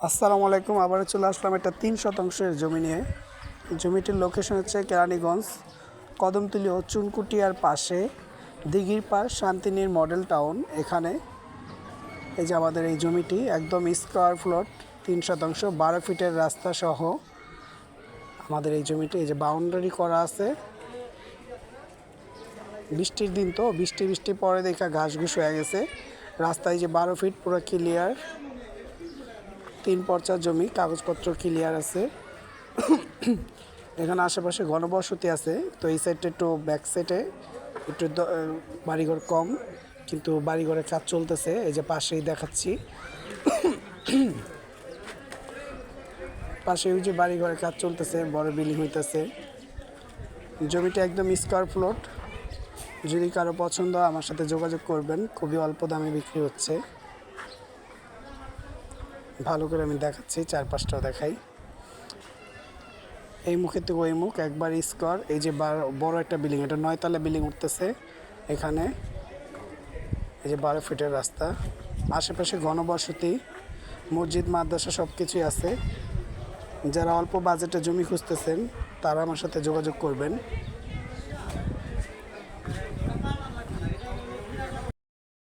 আসসালামু আলাইকুম। আবারও চলে আসলাম একটা 3 শতাংশের জমি নিয়ে। জমিটির লোকেশন হচ্ছে কেরানীগঞ্জ, কদমতলী ও চুনকুটিয়ার পাশে, দিঘির পাড়, শান্তিনীর মডেল টাউন। এখানে এই যে আমাদের এই জমিটি একদম স্কোয়ার প্লট, 3 শতাংশ, 12 ফিটের রাস্তা সহ আমাদের এই জমিটি। এই যে বাউন্ডারি করা আছে। বৃষ্টির দিন তো, বৃষ্টি পরে দেখা ঘাস ঘুষ হয়ে গেছে। রাস্তায় যে 12 ফিট পুরো ক্লিয়ার, 3 পর্চার জমি, কাগজপত্র ক্লিয়ার আছে। এখানে আশেপাশে ঘনবসতি আছে, তো এই সাইডটা একটু ব্যাক সাইডে একটু বাড়িঘর কম, কিন্তু বাড়িঘরের কাজ চলতেছে। এই যে পাশেই দেখাচ্ছি, পাশে ওই যে বাড়িঘরের কাজ চলতেছে, বড় বিল্ডিং হইতেছে। জমিটা একদম স্কোয়ার প্লট। যদি কারো পছন্দ আমার সাথে যোগাযোগ করবেন, খুবই অল্প দামে বিক্রি হচ্ছে। ভালো করে আমি দেখাচ্ছি, চারপাশটা দেখাই। এই মুখের থেকে ওই মুখ একবার স্কোয়ার। এই যে বড় একটা বিল্ডিং, এটা 9 তলা বিল্ডিং উঠতেছে এখানে। এই যে 12 ফিটের রাস্তা, আশেপাশে ঘনবসতি, মসজিদ, মাদ্রাসা সব কিছুই আছে। যারা অল্প বাজেটে জমি খুঁজতেছেন তারা আমার সাথে যোগাযোগ করবেন।